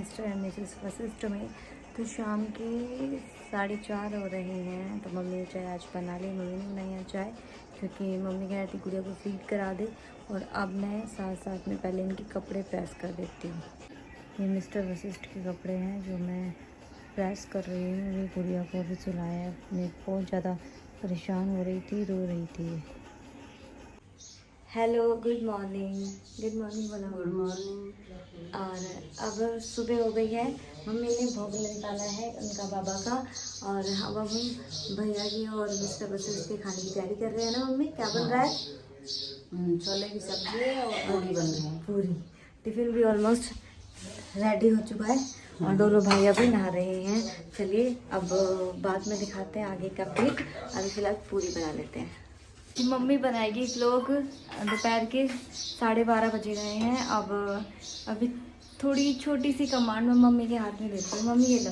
Mister and Mrs Vashishtha में। तो शाम के 4:30 हो रहे हैं। तो मम्मी ने चाय आज बना ली, मम्मी ने बनाई है चाय क्योंकि मम्मी कह रही थी गुड़िया को फीड करा दे। और अब मैं साथ साथ में पहले इनके कपड़े प्रेस कर देती हूँ। ये मिस्टर वशिष्ठ के कपड़े हैं जो मैं प्रेस कर रही हूँ। ये गुड़िया को भी सुलाया है, मैं बहुत ज़्यादा परेशान हो रही थी, रो रही थी। Hello, good morning. Good morning बोला। Good morning. और अब सुबह हो गई है, मम्मी ने भोग निकाला है उनका बाबा का। और अब हम भैया की और मिस्टर वशिष्ठ के खाने की तैयारी कर रहे हैं ना मम्मी। क्या बन रहा है? छोले की सब्जी है और पूरी बन रही है। पूरी। टिफिन भी ऑलमोस्ट रेडी हो चुका है और दोनों भाई अभी नहा रहे हैं। चलिए अब बाद में दिखाते हैं आगे का पिक। अभी फिलहाल पूरी बना लेते हैं। मम्मी बनाएगी लोग। दोपहर के 12:30 बजे गए हैं। अब अभी थोड़ी छोटी सी कमांड में मम्मी के हाथ में देती हूँ। मम्मी ये लो,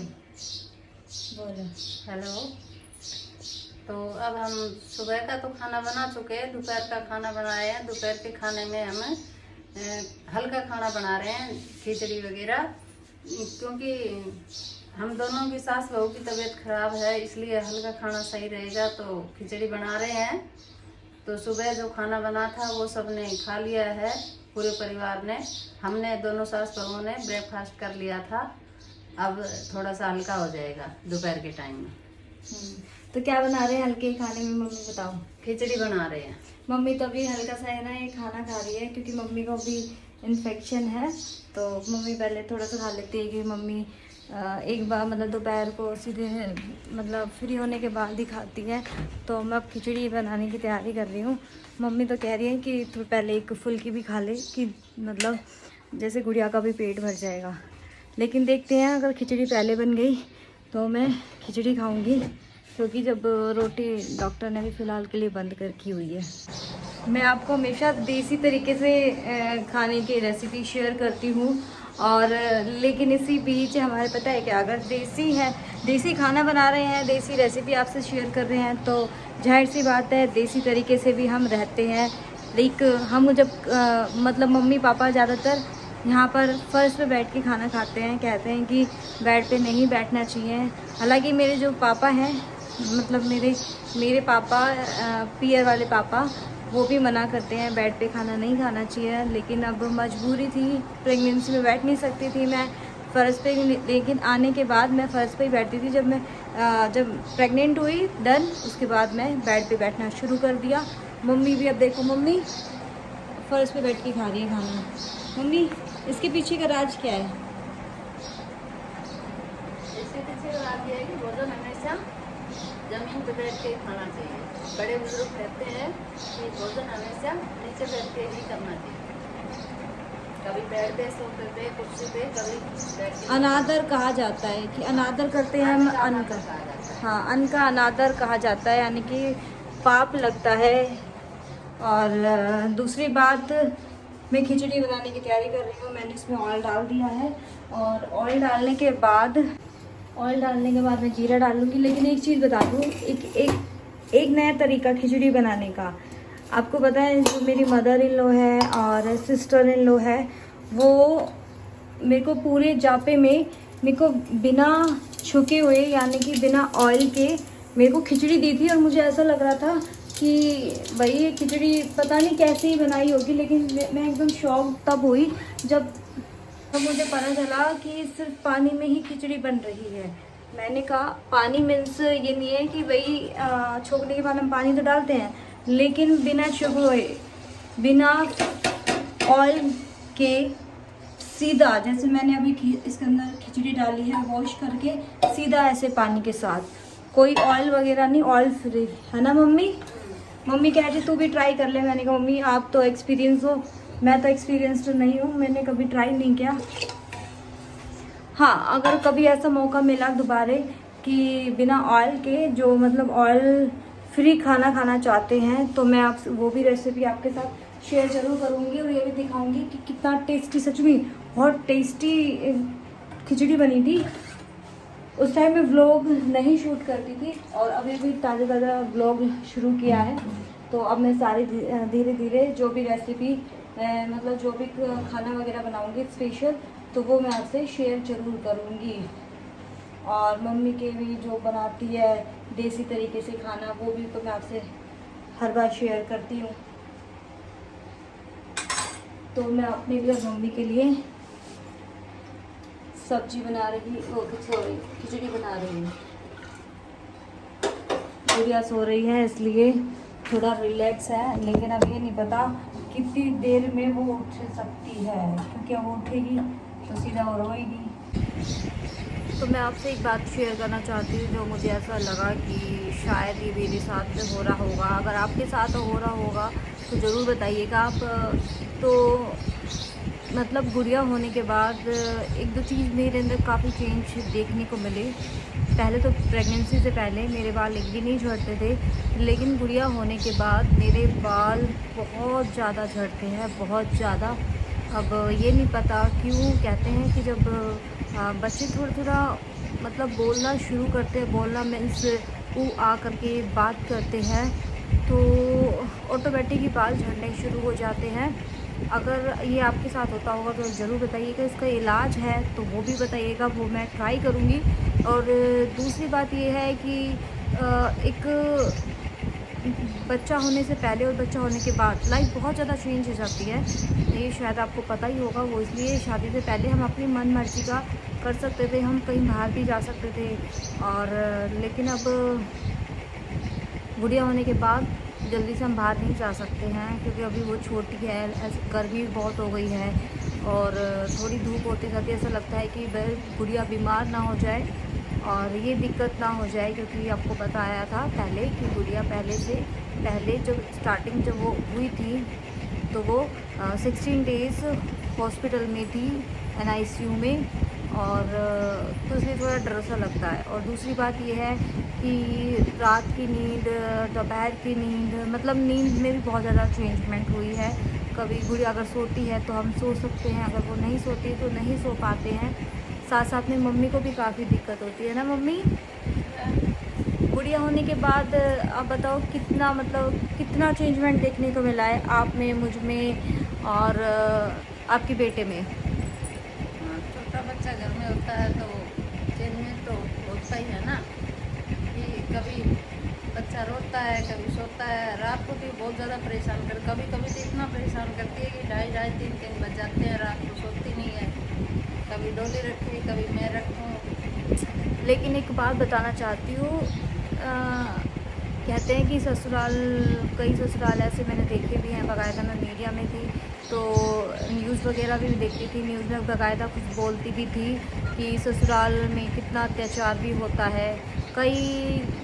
बोलो। हेलो। तो अब हम सुबह का तो खाना बना चुके हैं, दोपहर का खाना बनाए हैं। दोपहर के खाने में हम हल्का खाना बना रहे हैं, खिचड़ी वगैरह, क्योंकि हम दोनों की सास बहू की तबीयत खराब है, इसलिए हल्का खाना सही रहेगा। तो खिचड़ी बना रहे हैं। तो सुबह जो खाना बना था वो सबने खा लिया है, पूरे परिवार ने। हमने दोनों सास बहू ने ब्रेकफास्ट कर लिया था। अब थोड़ा सा हल्का हो जाएगा दोपहर के टाइम में। तो क्या बना रहे हैं हल्के खाने में मम्मी, बताओ। खिचड़ी बना रहे हैं। मम्मी तो अभी हल्का सा है ना ये खाना खा रही है क्योंकि मम्मी को भी इन्फेक्शन है। तो मम्मी पहले थोड़ा सा खा लेती है कि मम्मी एक बार मतलब दोपहर को सीधे मतलब फ्री होने के बाद ही खाती है। तो मैं अब खिचड़ी बनाने की तैयारी कर रही हूँ। मम्मी तो कह रही है कि तो पहले एक फुल्की भी खा ले कि मतलब जैसे गुड़िया का भी पेट भर जाएगा। लेकिन देखते हैं, अगर खिचड़ी पहले बन गई तो मैं खिचड़ी खाऊंगी क्योंकि जब रोटी डॉक्टर ने भी फ़िलहाल के लिए बंद कर की हुई है। मैं आपको हमेशा देसी तरीके से खाने की रेसिपी शेयर करती हूँ। और लेकिन इसी बीच हमारे पता है क्या, अगर देसी खाना बना रहे हैं, देसी रेसिपी आपसे शेयर कर रहे हैं तो जाहिर सी बात है देसी तरीके से भी हम रहते हैं। लेकिन हम जब मतलब मम्मी पापा ज़्यादातर यहाँ पर फर्श पे बैठ के खाना खाते हैं, कहते हैं कि बेड पे नहीं बैठना चाहिए। हालांकि मेरे जो पापा हैं, मतलब मेरे पापा पियर वाले पापा, वो भी मना करते हैं बेड पे खाना नहीं खाना चाहिए। लेकिन अब मजबूरी थी, प्रेगनेंसी में बैठ नहीं सकती थी मैं फ़र्श पे। लेकिन आने के बाद मैं फ़र्श पे ही बैठती थी। जब प्रेग्नेंट हुई डन, उसके बाद मैं बेड पे बैठना शुरू कर दिया। मम्मी भी अब देखो, मम्मी फ़र्श पे बैठ के खा रही है खाना। मम्मी इसके पीछे का राज क्या है? इसके पीछे बात यह है कि भोजन हमेशा जमीन पर बैठ के खाना चाहिए। बड़े बुजुर्ग कहते हैं कि भोजन हमेशा नीचे बैठ के ही करना चाहिए। कभी बेड पे, सोफे पे, कुर्सी पे, कभी बैठ के। अनादर कहा जाता है कि अनादर करते हैं हम अन्न का। हाँ, अन्न का अनादर कहा जाता है, यानी कि पाप लगता है। और दूसरी बात, मैं खिचड़ी बनाने की तैयारी कर रही हूँ। मैंने इसमें ऑयल डाल दिया है और ऑयल डालने के बाद मैं जीरा डालूँगी। लेकिन एक चीज़ बता दूँ, एक नया तरीका खिचड़ी बनाने का। आपको पता है जो मेरी मदर इन लॉ है और सिस्टर इन लॉ है, वो मेरे को पूरे जापे में मेरे को बिना छुके हुए, यानी कि बिना ऑयल के मेरे को खिचड़ी दी थी। और मुझे ऐसा लग रहा था कि भाई ये खिचड़ी पता नहीं कैसे ही बनाई होगी। लेकिन मैं एकदम शॉक तब हुई जब मुझे पता चला कि सिर्फ पानी में ही खिचड़ी बन रही है। मैंने कहा पानी मीन्स ये नहीं है कि भाई छोकने के बाद हम पानी तो डालते हैं, लेकिन बिना छुपे हुए, बिना ऑयल के सीधा, जैसे मैंने अभी इसके अंदर खिचड़ी डाली है वॉश करके, सीधा ऐसे पानी के साथ, कोई ऑयल वगैरह नहीं, ऑयल फ्री है ना मम्मी? मम्मी कह रही तू भी ट्राई कर ले। मैंने कहा मम्मी आप तो एक्सपीरियंस हो, मैं तो एक्सपीरियंस्ड नहीं हूँ, मैंने कभी ट्राई नहीं किया। हाँ, अगर कभी ऐसा मौका मिला दोबारा कि बिना ऑयल के, जो मतलब ऑयल फ्री खाना खाना चाहते हैं, तो मैं आप वो भी रेसिपी आपके साथ शेयर ज़रूर करूँगी। और ये भी दिखाऊँगी कि कितना टेस्टी, सच में बहुत टेस्टी खिचड़ी बनी थी। उस टाइम में व्लॉग नहीं शूट करती थी और अभी भी ताज़ा व्लॉग शुरू किया है। तो अब मैं सारी धीरे धीरे जो भी रेसिपी मतलब जो भी खाना वगैरह बनाऊंगी स्पेशल, तो वो मैं आपसे शेयर ज़रूर करूँगी। और मम्मी के भी जो बनाती है देसी तरीके से खाना, वो भी तो मैं आपसे हर बार शेयर करती हूँ। तो मैं अपने लिए और मम्मी के लिए सब्जी बना रही, सॉरी खिचड़ी बना रही हूँ। गुड़िया सो रही है इसलिए थोड़ा रिलैक्स है, लेकिन अब ये नहीं पता कितनी देर में वो उठ सकती है, क्योंकि वो उठेगी तो सीधा वो रोएगी। तो मैं आपसे एक बात शेयर करना चाहती हूँ जो मुझे ऐसा लगा कि शायद ये मेरे साथ में हो रहा होगा। अगर आपके साथ हो रहा होगा तो ज़रूर बताइएगा आप। तो मतलब गुड़िया होने के बाद एक दो चीज़ मेरे अंदर काफ़ी चेंज देखने को मिले। पहले तो प्रेगनेंसी से पहले मेरे बाल एक भी नहीं झड़ते थे, लेकिन गुड़िया होने के बाद मेरे बाल बहुत ज़्यादा झड़ते हैं, बहुत ज़्यादा। अब ये नहीं पता क्यों, कहते हैं कि जब बच्चे थोड़ा मतलब बोलना शुरू करते हैं, बोलना मीन्स ऊ आ करके बात करते हैं, तो ऑटोमेटिक ही बाल झड़ने शुरू हो जाते हैं। अगर ये आपके साथ होता होगा तो ज़रूर बताइएगा। इसका इलाज है तो वो भी बताइएगा, वो मैं ट्राई करूँगी। और दूसरी बात ये है कि एक बच्चा होने से पहले और बच्चा होने के बाद लाइफ बहुत ज़्यादा चेंज हो जाती है। ये शायद आपको पता ही होगा। वो इसलिए शादी से पहले हम अपनी मन मर्जी का कर सकते थे, हम कहीं बाहर भी जा सकते थे। और लेकिन अब गुड़िया होने के बाद जल्दी से हम बाहर नहीं जा सकते हैं, क्योंकि अभी वो छोटी है, ऐसे गर्मी बहुत हो गई है और थोड़ी धूप होती जाती है। ऐसा लगता है कि गुड़िया बीमार ना हो जाए और ये दिक्कत ना हो जाए, क्योंकि आपको बताया था पहले कि गुड़िया पहले जब स्टार्टिंग जब वो हुई थी तो वो 16 डेज़ हॉस्पिटल में थी, NICU में। और तो इसलिए थोड़ा डर सा लगता है। और दूसरी बात ये है कि रात की नींद, दोपहर की नींद, मतलब नींद में भी बहुत ज़्यादा चेंजमेंट हुई है। कभी गुड़िया अगर सोती है तो हम सो सकते हैं, अगर वो नहीं सोती तो नहीं सो पाते हैं। साथ साथ में मम्मी को भी काफ़ी दिक्कत होती है ना मम्मी। गुड़िया होने के बाद आप बताओ कितना, मतलब कितना चेंजमेंट देखने को मिला है आप में, मुझ में और आपके बेटे में। छोटा बच्चा घर में होता है तो चेंजमेंट तो होता ही है ना, कि कभी बच्चा रोता है, कभी सोता है। रात को भी बहुत ज़्यादा परेशान कभी कभी तो इतना परेशान करती है कि 2:30-3 बज जाते हैं, रात को सोती नहीं है। कभी डोली रखी, कभी मैं रखूँ। लेकिन एक बात बताना चाहती हूँ, कहते हैं कि कई ससुराल ऐसे मैंने देखे भी हैं। बाकायदा मैं मीडिया में थी तो न्यूज़ वगैरह भी देखती थी, न्यूज़ में बाकायदा कुछ बोलती भी थी कि ससुराल में कितना अत्याचार भी होता है। कई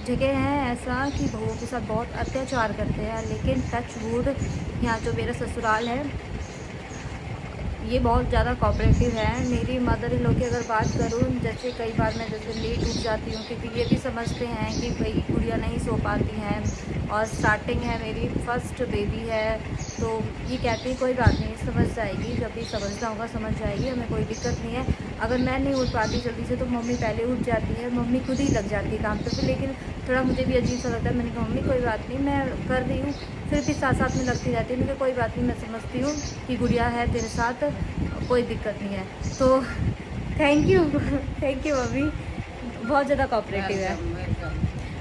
जगह हैं ऐसा कि बहुओं के साथ बहुत अत्याचार करते हैं, लेकिन टच वुड यहाँ जो मेरा ससुराल है ये बहुत ज़्यादा कोऑपरेटिव है। मेरी मदर इन लॉ की अगर बात करूँ, जैसे कई बार मैं जैसे लेट उठ जाती हूँ, क्योंकि ये भी समझते हैं कि भाई गुड़िया नहीं सो पाती हैं और स्टार्टिंग है, मेरी फर्स्ट बेबी है, तो ये कहती है कोई बात नहीं, समझ जाएगी, जब भी समझना होगा समझ जाएगी, हमें कोई दिक्कत नहीं है। अगर मैं नहीं उठ पाती जल्दी से तो मम्मी पहले उठ जाती है, मम्मी खुद ही लग जाती है काम पे। लेकिन थोड़ा मुझे भी अजीब सा लगता है। मैंने कहा मम्मी कोई बात नहीं, मैं कर रही हूँ, फिर भी साथ साथ में लगती रहती है। मैंने कहा कोई बात नहीं, मैं समझती हूँ कि गुड़िया है तेरे साथ, कोई दिक्कत नहीं है। तो थैंक यू मम्मी, बहुत ज़्यादा कोऑपरेटिव है।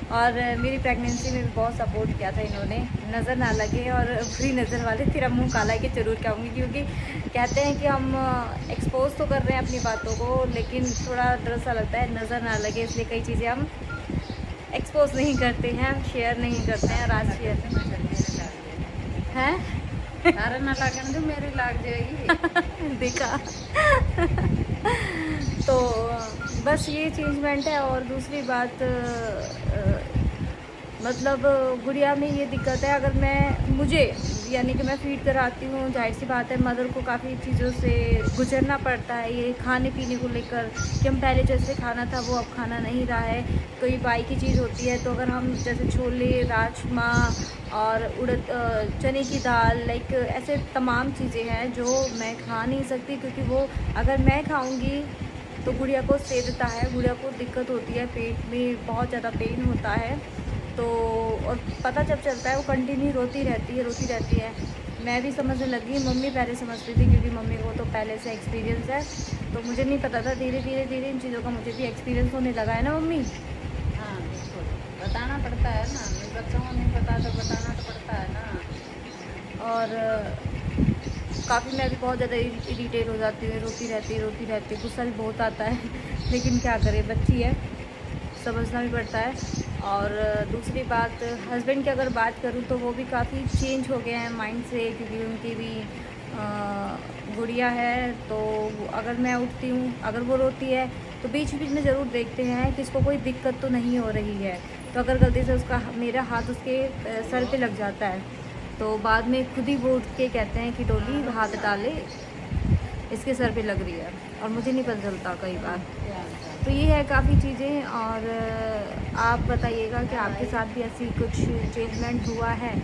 और मेरी प्रेगनेंसी में भी बहुत सपोर्ट किया था इन्होंने। नज़र ना लगे, और फ्री नज़र वाले तेरा मुंह काला के ज़रूर कहूँगी, क्योंकि कहते हैं कि हम एक्सपोज तो कर रहे हैं अपनी बातों को, लेकिन थोड़ा डर सा लगता है नज़र ना लगे, इसलिए कई चीज़ें हम एक्सपोज नहीं करते हैं, शेयर नहीं करते हैं। आज शेयर हैं अरे ना लगन तो मेरी लाग जाएगी। देखा। तो बस ये चेंजमेंट है। और दूसरी बात मतलब गुड़िया में ये दिक्कत है, अगर मुझे यानी कि मैं फीड कराती हूँ, जाहिर सी बात है मदर को काफ़ी चीज़ों से गुजरना पड़ता है। ये खाने पीने को लेकर कि हम पहले जैसे खाना था वो अब खाना नहीं रहा है, तो ये बाई की चीज़ होती है। तो अगर हम जैसे छोले, राजमा और उड़द, चने की दाल, लाइक ऐसे तमाम चीज़ें हैं जो मैं खा नहीं सकती, क्योंकि वो अगर मैं खाऊँगी तो गुड़िया को सेधता है, गुड़िया को दिक्कत होती है, पेट में बहुत ज़्यादा पेन होता है। तो और पता जब चलता है वो कंटिन्यू रोती रहती है। मैं भी समझने लगी, मम्मी पहले समझती थी क्योंकि मम्मी को तो पहले से एक्सपीरियंस है। तो मुझे नहीं पता था, धीरे धीरे इन चीज़ों का मुझे भी एक्सपीरियंस होने लगा है ना मम्मी। हाँ बिल्कुल, बताना पड़ता है ना, बच्चों को नहीं पता तो बताना तो पड़ता है ना। और काफ़ी मैं भी बहुत ज़्यादा इरिटेट हो जाती हूँ, रोती रहती, गुस्सा भी बहुत आता है लेकिन क्या करें, बच्ची है, समझना भी पड़ता है। और दूसरी बात, हस्बैंड की अगर बात करूँ तो वो भी काफ़ी चेंज हो गए हैं माइंड से, क्योंकि उनकी भी गुड़िया है। तो अगर मैं उठती हूँ, अगर वो रोती है तो बीच बीच में ज़रूर देखते हैं कि इसको कोई दिक्कत तो नहीं हो रही है। तो अगर गलती से उसका मेरा हाथ उसके सर पे लग जाता है तो बाद में खुद ही वो उठ के कहते हैं कि डोली हाथ डाले, इसके सर पे लग रही है, और मुझे नहीं पता चलता कई बार। तो ये है काफ़ी चीज़ें। और आप बताइएगा कि आपके साथ भी ऐसी कुछ चेंजमेंट हुआ है,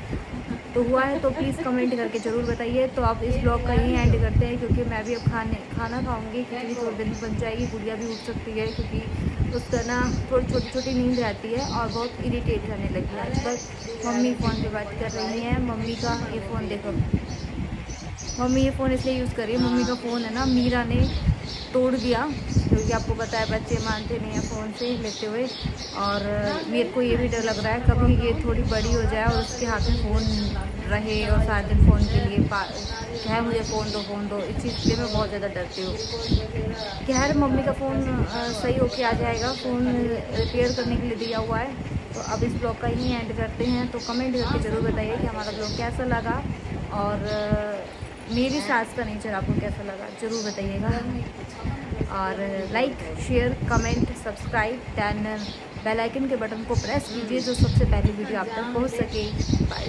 तो हुआ है तो प्लीज़ कमेंट करके ज़रूर बताइए। तो आप इस ब्लॉग का यहीं एंड करते हैं, क्योंकि मैं भी अब खाना खाऊंगी, क्योंकि थोड़ी देर में बन जाएगी, गुड़िया भी उठ सकती है, क्योंकि उसका ना थोड़ी छोटी नींद रहती है और बहुत इरिटेट करने लगी है आजकल। मम्मी फ़ोन पे बात कर रही हैं, मम्मी का ये फ़ोन देखो, मम्मी ये फ़ोन इसलिए यूज़ कर रही है, मम्मी का फ़ोन है ना मीरा ने तोड़ दिया, क्योंकि आपको पता है बच्चे मानते नहीं हैं फ़ोन से लेते हुए। और मेरे को ये भी डर लग रहा है कभी ये थोड़ी बड़ी हो जाए और उसके हाथ में फ़ोन रहे और सारा दिन फ़ोन के लिए क्या है, मुझे फ़ोन दो, इस चीज़ के लिए मैं बहुत ज़्यादा डरती हूँ। खैर मम्मी का फ़ोन सही होके आ जाएगा, फ़ोन रिपेयर करने के लिए दिया हुआ है। तो अब इस ब्लॉग का ही एंड करते हैं। तो कमेंट करके ज़रूर बताइए कि हमारा ब्लॉग कैसा लगा, और मेरी सास का नेचर आपको कैसा लगा ज़रूर बताइएगा। और like, share, comment, subscribe, then bell icon के बटन को प्रेस कीजिए, जो सबसे पहले वीडियो आप तक पहुंच सके। बाय।